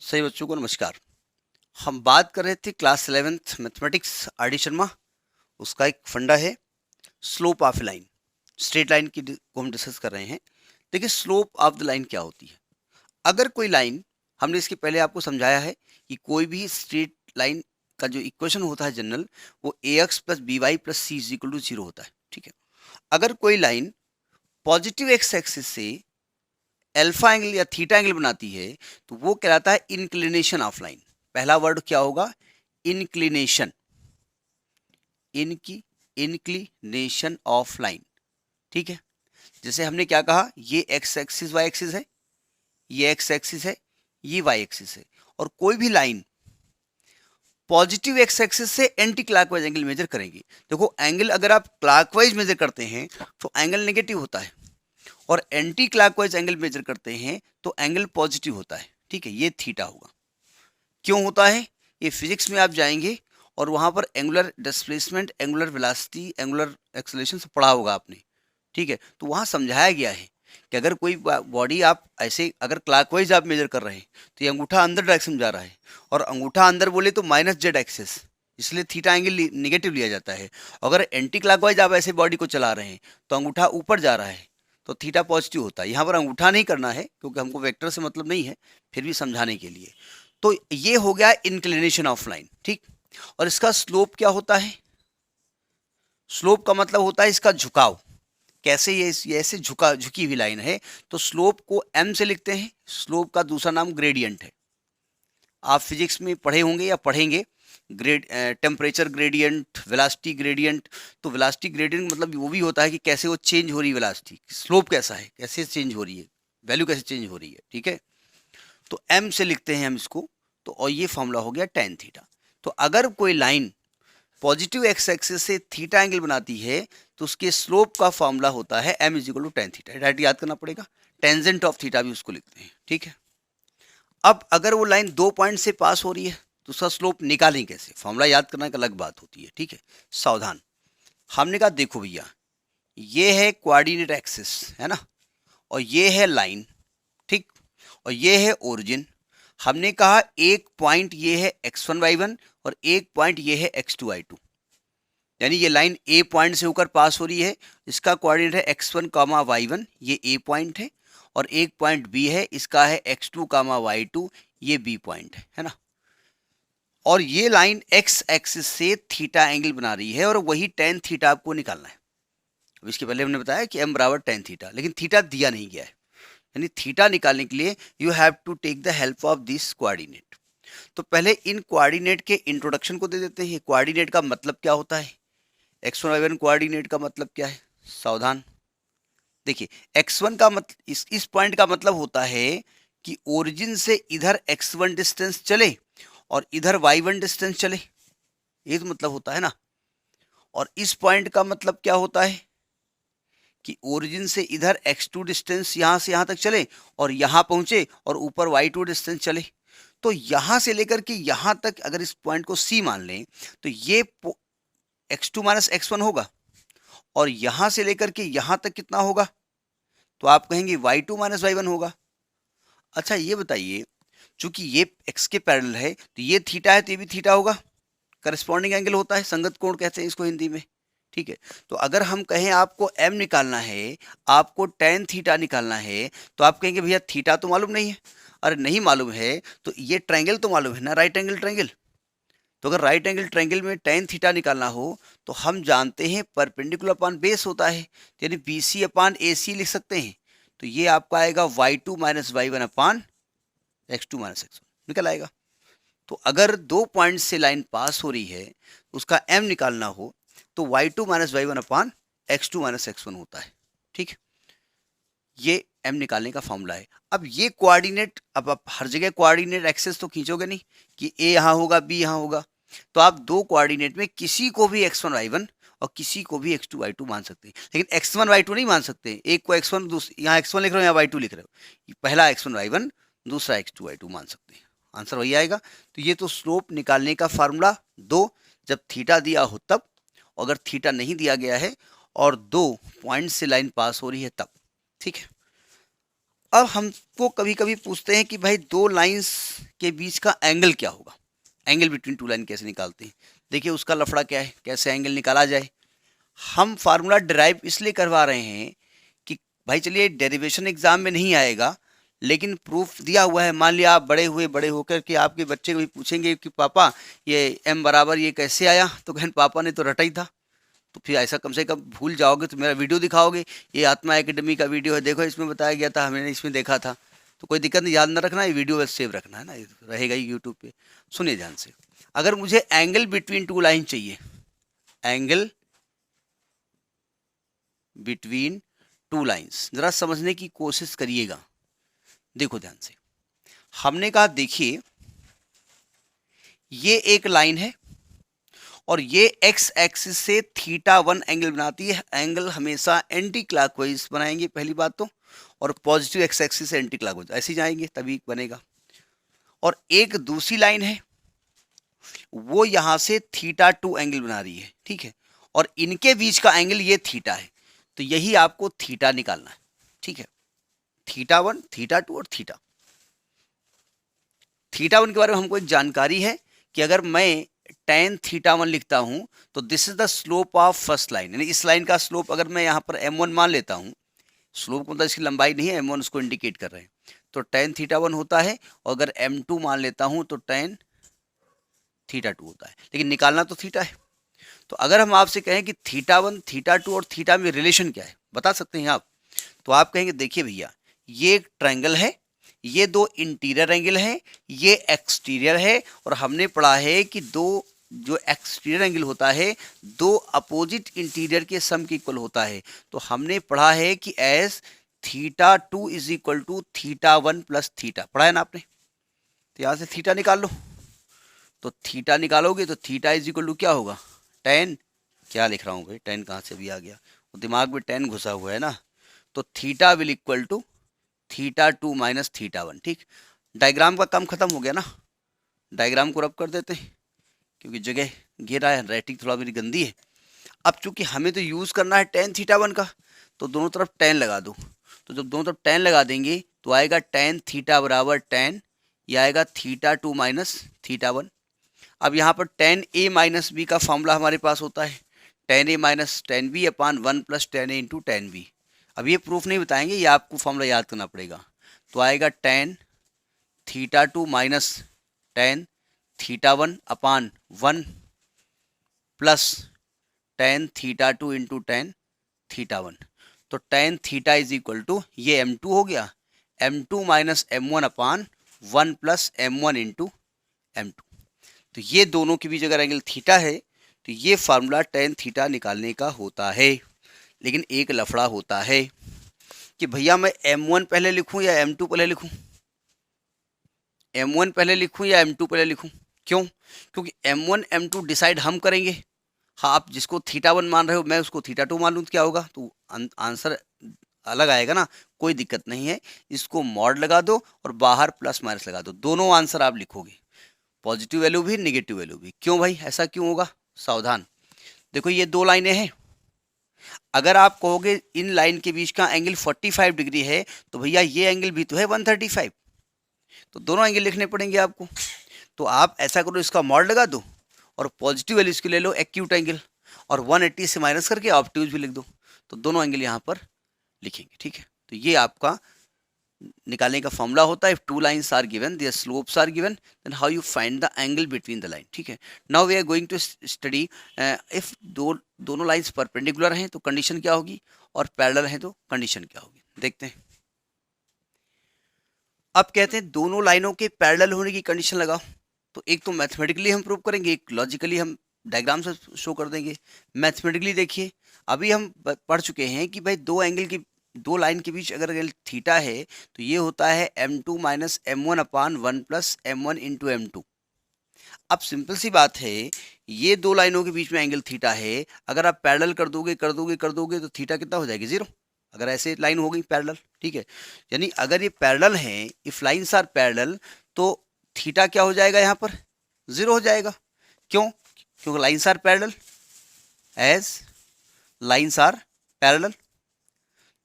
सही बच्चों को नमस्कार। हम बात कर रहे थे class 11th mathematics R D Sharma. उसका एक फंडा है slope of line, straight line को हम डिस्कस कर रहे हैं। देखिए स्लोप ऑफ द लाइन क्या होती है। अगर कोई लाइन, हमने इसके पहले आपको समझाया है कि कोई भी स्ट्रेट लाइन का जो इक्वेशन होता है जनरल, वो a x plus b y plus c is equal to zero होता है। ठीक है, अगर कोई लाइन पॉजिटिव एक्स एक्सिस से अल्फा एंगल या थीटा एंगल बनाती है तो वो कहलाता है इंक्लिनेशन ऑफ लाइन। पहला वर्ड क्या होगा? इंक्लिनेशन, इनकी इंक्लिनेशन ऑफ लाइन। ठीक है, जैसे हमने क्या कहा, ये एक्स एक्सिस वाई एक्सिस है, ये एक्स एक्सिस है, ये वाई एक्सिस है, और कोई भी लाइन पॉजिटिव एक्स एक्सिस से एंटी क्लॉकवाइज एंगल मेजर करेंगे। देखो एंगल अगर आप क्लॉकवाइज मेजर करते हैं तो एंगल नेगेटिव होता है, और एंटी क्लॉकवाइज एंगल मेजर करते हैं तो एंगल पॉजिटिव होता है। ठीक है, ये थीटा होगा। क्यों होता है? ये फिजिक्स में आप जाएंगे और वहां पर angular displacement, angular velocity, angular acceleration से पढ़ा होगा आपने। ठीक है, तो वहां समझाया गया है कि अगर कोई बॉडी आप ऐसे अगर क्लॉकवाइज आप मेजर कर रहे हैं तो ये अंगूठा अंदर डायरेक्शन में जा रहा है, और अंगूठा अंदर बोले तो माइनस जेड एक्सिस, इसलिए थीटा एंगल निगेटिव लिया जाता है। अगर एंटी क्लॉकवाइज आप ऐसे बॉडी को चला रहे हैं तो अंगूठा ऊपर जा रहा है तो थीटा पॉजिटिव होता है। यहाँ पर अंगूठा नहीं करना है क्योंकि हमको वेक्टर से मतलब नहीं है, फिर भी समझाने के लिए। तो ये हो गया इंक्लिनेशन ऑफ लाइन। ठीक, और इसका स्लोप क्या होता है? स्लोप का मतलब होता है इसका झुकाव। कैसे? ये ऐसे झुकी हुई लाइन है तो स्लोप को एम से लिखते हैं। स्लोप का दूसरा नाम ग्रेडियंट है। आप फिजिक्स में पढ़े होंगे या पढ़ेंगे, टेम्परेचर ग्रेडियंट, वेलोसिटी ग्रेडियंट। तो वेलोसिटी ग्रेडियंट मतलब वो भी होता है कि कैसे वो चेंज हो रही है वेलोसिटी, स्लोप कैसा है, कैसे चेंज हो रही है, वैल्यू कैसे चेंज हो रही है। ठीक है, तो एम से लिखते हैं हम इसको। तो और ये फॉर्मूला हो गया टेन थीटा। तो अगर कोई लाइन पॉजिटिव एक्स एक्सिस से थीटा एंगल बनाती है तो उसके स्लोप का फॉर्मूला होता है m is equal to tan theta. Direct याद करना पड़ेगा, टेंजेंट ऑफ थीटा भी उसको लिखते हैं। ठीक है, अब अगर वो लाइन दो पॉइंट से पास हो रही है तो उसका स्लोप निकालें कैसे? फॉर्मूला याद करना एक अलग बात होती है। ठीक है, सावधान। हमने कहा देखो भैया, ये है कोऑर्डिनेट एक्सिस, है ना, और ये है लाइन। ठीक, और ये है ओरिजिन। हमने कहा एक पॉइंट ये है x1y1 और एक पॉइंट ये है x2y2, यानी ये लाइन ए पॉइंट से होकर पास हो रही है। इसका कोऑर्डिनेट है x1 कामा y1, ये ए पॉइंट है, और एक पॉइंट बी है, इसका है x2 कामा y2, ये बी पॉइंट है ना। और ये लाइन x एक्सिस से थीटा एंगल बना रही है और वही टेन थीटा आपको निकालना है। अब इसके पहले हमने बताया कि m बराबर टेन थीटा, लेकिन थीटा दिया नहीं गया है, यानी थीटा निकालने के लिए you have to take the help of this coordinate. तो पहले इन कोऑर्डिनेट के इंट्रोडक्शन को दे देते हैं। कोऑर्डिनेट का मतलब क्या होता है? x1 y1 कोऑर्डिनेट का मतलब क्या है? सावधान देखिए, x1 का मतलब इस पॉइंट का मतलब होता है कि ओरिजिन से इधर x1 डिस्टेंस चले और इधर y1 डिस्टेंस चले, ये तो मतलब होता है ना। और इस पॉइंट का मतलब क्या होता है कि ओरिजिन से इधर x2 डिस्टेंस यहां से यहां तक चले और यहां पहुंचे और ऊपर y2 डिस्टेंस चले। तो यहां से लेकर के यहां तक अगर इस पॉइंट को C मान लें तो ये x2 माइनस x1 होगा, और यहां से लेकर के यहां तक कितना होगा? तो आप कहेंगे y2 माइनस y1 होगा। अच्छा ये बताइए, चूंकि ये x के पैरेलल है तो ये थीटा है तो ये भी थीटा होगा, करस्पॉन्डिंग एंगल होता है, संगत कोण कहते हैं इसको हिंदी में। ठीक है, तो अगर हम कहें आपको m निकालना है, आपको टेन थीटा निकालना है, तो आप कहेंगे भैया थीटा तो मालूम नहीं है। अरे नहीं मालूम है तो ये ट्रायंगल तो मालूम है ना, राइट एंगल ट्रायंगल। तो अगर राइट एंगल ट्रायंगल में टेन थीटा निकालना हो तो हम जानते हैं परपेंडिकुलर अपान बेस होता है, यानी बी सी अपान ए सी लिख सकते हैं। तो ये आपका आएगा y2 माइनस y1 अपान x2 माइनस x1, निकल आएगा। तो अगर दो पॉइंट से लाइन पास हो रही है, उसका m निकालना हो तो y2 माइनस y1 अपान x2 माइनस x1 होता है। ठीक, ये m निकालने का फॉर्मूला है। अब ये कोऑर्डिनेट, अब आप हर जगह कोऑर्डिनेट एक्सेस तो खींचोगे नहीं कि a यहाँ होगा b यहाँ होगा, तो आप दो कोऑर्डिनेट में किसी को भी x1 y1 और किसी को भी x2 y2 मान सकते हैं, लेकिन x1 y2 नहीं मान सकते। एक को x1, यहाँ x1 लिख रहे हो, यहाँ y2 लिख रहे हो, पहला x1 y1, दूसरा x2 y2 मान सकते हैं। आंसर वही आएगा। तो ये तो स्लोप निकालने का फार्मूला दो, जब थीटा दिया हो तब, अगर थीटा नहीं दिया गया है और दो पॉइंट से लाइन पास हो रही है तब। ठीक है, अब हमको कभी कभी पूछते हैं कि भाई दो लाइंस के बीच का एंगल क्या होगा, एंगल बिटवीन टू लाइन कैसे निकालते हैं। देखिए उसका लफड़ा क्या है, कैसे एंगल निकाला जाए। हम फार्मूला डिराइव इसलिए करवा रहे हैं कि भाई चलिए डेरिवेशन एग्जाम में नहीं आएगा, लेकिन प्रूफ दिया हुआ है। मान लिया आप बड़े होकर के आपके बच्चे को भी पूछेंगे कि पापा ये m बराबर ये कैसे आया, तो कहन पापा ने तो रटा ही था। तो फिर ऐसा कम से कम भूल जाओगे तो मेरा वीडियो दिखाओगे, ये आत्मा एकेडमी का वीडियो है, देखो इसमें बताया गया था, हमने इसमें देखा था। तो कोई दिक्कत नहीं, याद ना रखना, ये वीडियो बस सेव रखना है ना, ये रहेगा ही यूट्यूब पे। सुनिए ध्यान से, अगर मुझे एंगल बिटवीन टू लाइन चाहिए, एंगल बिटवीन टू लाइंस, जरा समझने की कोशिश करिएगा। देखो ध्यान से, हमने कहा देखिए ये एक लाइन है और ये एक्स एक्सिस से θ1 एंगल बनाती है। एंगल हमेशा एंटी क्लॉकवाइज बनाएंगे पहली बात तो, और पॉजिटिव एक्स एक्सिस से एंटी क्लॉकवाइज ऐसे ही जाएंगे तभी बनेगा। और एक दूसरी लाइन है वो यहां से θ2 एंगल बना रही है, ठीक है, और इनके बीच का एंगल ये थीटा है, तो यही आपको थीटा निकालना है, ठीक है। θ1, θ2 और थीटा। θ1 के बारे में हमको एक जानकारी है कि अगर मैं tan θ1 लिखता हूं तो this is the slope of first line, यानी इस लाइन का स्लोप अगर मैं यहां पर m1 मान लेता हूं, स्लोप मतलब इसकी लंबाई नहीं है, m1 उसको इंडिकेट कर रहे हैं, तो tan θ1 होता है, और अगर m2 मान लेता हूं तो tan θ2 होता है, लेकिन निकालना तो थीटा है। तो अगर हम आपसे कहें कि θ1, θ2 और थीटा में रिलेशन क्या है, बता सकते हैं आप, तो आप कहेंगे देखिए भैया ये एक ट्रायंगल है, ये दो इंटीरियर एंगल हैं, ये एक्सटीरियर है, और हमने पढ़ा है कि दो जो एक्सटीरियर एंगल होता है दो अपोजिट इंटीरियर के सम के इक्वल होता है। तो हमने पढ़ा है कि as θ2 is equal to θ1 plus theta, पढ़ा है ना आपने। तो यहाँ से थीटा निकाल लो, तो थीटा निकालोगे तो थीटा इज इक्वल टू क्या होगा, tan, क्या लिख रहा हूँ भाई, tan कहाँ से भी आ गया, वो दिमाग में tan घुसा हुआ है ना। तो theta will equal to θ2 minus θ1, ठीक। डायग्राम का काम खत्म हो गया ना, डायग्राम को रब कर देते हैं क्योंकि जगह घेरा है, राइटिंग थोड़ा मेरी गंदी है। अब चूंकि हमें तो यूज करना है tan θ1 का, तो दोनों तरफ tan लगा दो, तो जब दोनों तरफ tan लगा देंगे तो आएगा tan θ बराबर tan, यह आएगा θ2 माइनस θ1। अब यहाँ पर tan a माइनस बी का फॉर्मूला हमारे पास होता है tan a minus tan b upon 1 plus tan a into tan b। अब ये प्रूफ नहीं बताएंगे, ये आपको फॉर्मूला याद करना पड़ेगा। तो आएगा tan θ2 minus tan θ1 upon 1 plus tan θ2 into tan θ1। तो tan theta is equal to ये m2 हो गया, m2 minus m1 upon 1 plus m1 into m2। तो ये दोनों के बीच अगर एंगल थीटा है तो ये फार्मूला tan थीटा निकालने का होता है। लेकिन एक लफड़ा होता है कि भैया मैं m1 पहले लिखूं या m2 पहले लिखूं, m1 पहले लिखूं या m2 पहले लिखूं। क्यों? क्योंकि m1 m2 डिसाइड हम करेंगे। हाँ, आप जिसको θ1 मान रहे हो मैं उसको θ2 मान लूँ तो क्या होगा, तो आंसर अलग आएगा ना, कोई दिक्कत नहीं है। इसको मॉड लगा दो और बाहर प्लस माइनस लगा दो, दोनों आंसर आप लिखोगे, पॉजिटिव वैल्यू भी निगेटिव वैल्यू भी। क्यों भाई, ऐसा क्यों होगा, सावधान। देखो ये दो लाइनें हैं, अगर आप कहोगे इन लाइन के बीच का एंगल 45 डिग्री है तो भैया ये एंगल भी तो है 135, तो दोनों एंगल लिखने पड़ेंगे आपको। तो आप ऐसा करो, इसका मॉड लगा दो और पॉजिटिव वैल्यू इसके ले लो एक्यूट एंगल, और 180 से माइनस करके ऑब्ट्यूज भी लिख दो, तो दोनों एंगल यहाँ पर लिखेंगे, ठीक है। तो ये आपका निकालने का फॉर्मूला होता है। If two lines are given, their slopes are given, then how you find the angle between the line, ठीक है। Now we are going to study if दोनों लाइंस परपेंडिकुलर हैं तो कंडीशन क्या होगी, और पैरेलल हैं तो कंडीशन क्या होगी, देखते हैं। अब कहते हैं दोनों लाइनों के पैरेलल होने की कंडीशन लगाओ। तो एक तो मैथमेटिकली हम प्रूव करेंगे, एक लॉजिकली हम डायग्राम से शो कर देंगे। मैथमेटिकली देखिए, अभी हम पढ़ चुके हैं कि भाई दो लाइन के बीच अगर एंगल थीटा है तो ये होता है m2 minus m1 upon 1 plus m1 into m2। अब सिंपल सी बात है, ये दो लाइनों के बीच में एंगल थीटा है, अगर आप पैरेलल कर दोगे तो थीटा कितना हो जाएगी, 0। अगर ऐसे लाइन हो गई पैरेलल, ठीक है, यानी अगर ये पैरेलल हैं, इफ लाइंस आर पैरेलल, तो थीटा क्या हो जाएगा, यहाँ पर 0 हो जाएगा। क्यों? क्योंकि lines are parallel, as lines are parallel.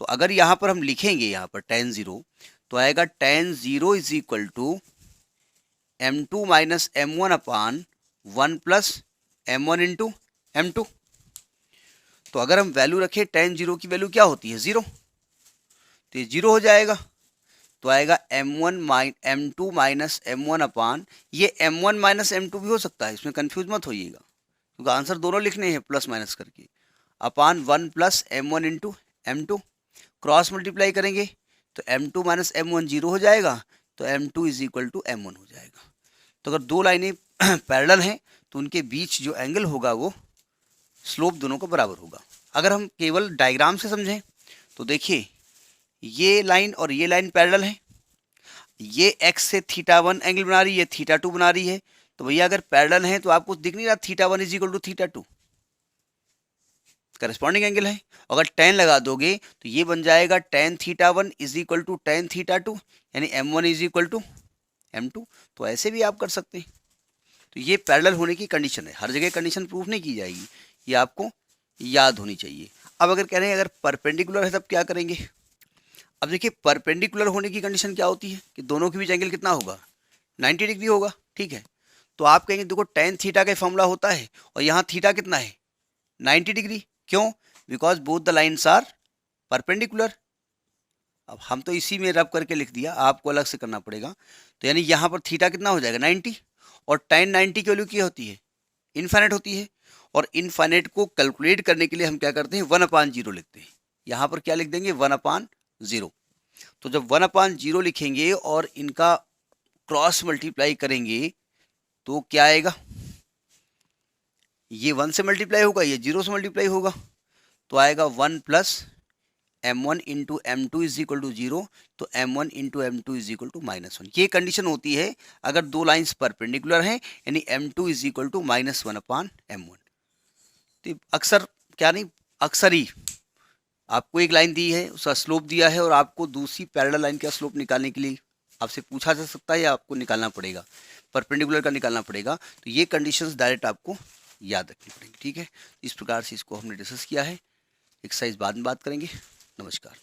तो अगर यहाँ पर हम लिखेंगे यहाँ पर tan 0, तो आएगा tan 0 is equal to m2 minus m1 upon 1 plus m1 into m2। तो अगर हम वैल्यू रखें tan 0 की वैल्यू क्या होती है 0, तो ये 0 हो जाएगा। तो आएगा m2 माइनस m1 अपान, ये m1 माइनस m2 भी हो सकता है, इसमें कंफ्यूज मत होइएगा क्योंकि आंसर दोनों लिखने हैं प्लस माइनस करके, अपान 1 plus m1 into m2। Cross multiply करेंगे तो m2 माइनस m1 0 हो जाएगा, तो m2 is equal to m1 हो जाएगा। तो अगर दो लाइनें पैरेलल हैं तो उनके बीच जो एंगल होगा वो स्लोप दोनों का बराबर होगा। अगर हम केवल डायग्राम से समझें तो देखिए ये लाइन और ये लाइन पैरेलल है, ये x से θ1 एंगल बना रही है, θ2 बना रही है। तो भैया अगर पैरेलल है तो आपको दिख नहीं रहा θ1 is equal to θ2 corresponding angle है। अगर tan लगा दोगे तो ये बन जाएगा tan θ1 is equal to tan θ2, यानी m1 is equal to m2। तो ऐसे भी आप कर सकते हैं। तो ये पैरेलल होने की कंडीशन है, हर जगह कंडीशन प्रूफ नहीं की जाएगी, ये आपको याद होनी चाहिए। अब अगर कह रहे हैं अगर परपेंडिकुलर है तब क्या करेंगे। अब देखिए परपेंडिकुलर होने की कंडीशन क्या होती है कि दोनों के बीच एंगल कितना होगा 90 डिग्री होगा, ठीक है। तो आप कहेंगे देखो tan थीटा का फॉर्मूला होता है और यहाँ थीटा कितना है 90 डिग्री, क्यों, because both the lines are perpendicular. अब हम तो इसी में रब करके लिख दिया, आपको अलग से करना पड़ेगा। तो यानी यहाँ पर थीटा कितना हो जाएगा 90, और tan 90 की वैल्यू क्या होती है इनफाइनाइट होती है। और इनफाइनाइट को कैलकुलेट करने के लिए हम क्या करते हैं 1/0 लिखते हैं। यहाँ पर क्या लिख देंगे 1/0। तो जब 1/0 लिखेंगे और इनका क्रॉस मल्टीप्लाई करेंगे तो क्या आएगा, ये 1 से मल्टीप्लाई होगा, ये 0 से मल्टीप्लाई होगा, तो आएगा 1 plus m1 into m2 is equal to 0। तो m1 into m2 is equal to -1। ये कंडीशन होती है अगर दो लाइंस परपेंडिकुलर हैं, यानी m2 is equal to -1/m1। तो अक्सर क्या नहीं, अक्सर ही आपको एक लाइन दी है, उसका स्लोप दिया है और आपको दूसरी पैरेलल लाइन का स्लोप निकालने के लिए आपसे पूछा जा सकता है या आपको निकालना पड़ेगा, परपेंडिकुलर का निकालना पड़ेगा। तो ये कंडीशंस डायरेक्ट आपको याद रखनी पड़ेंगी, ठीक है। इस प्रकार से इसको हमने डिस्कस किया है। एक्सरसाइज बाद में बात करेंगे। नमस्कार।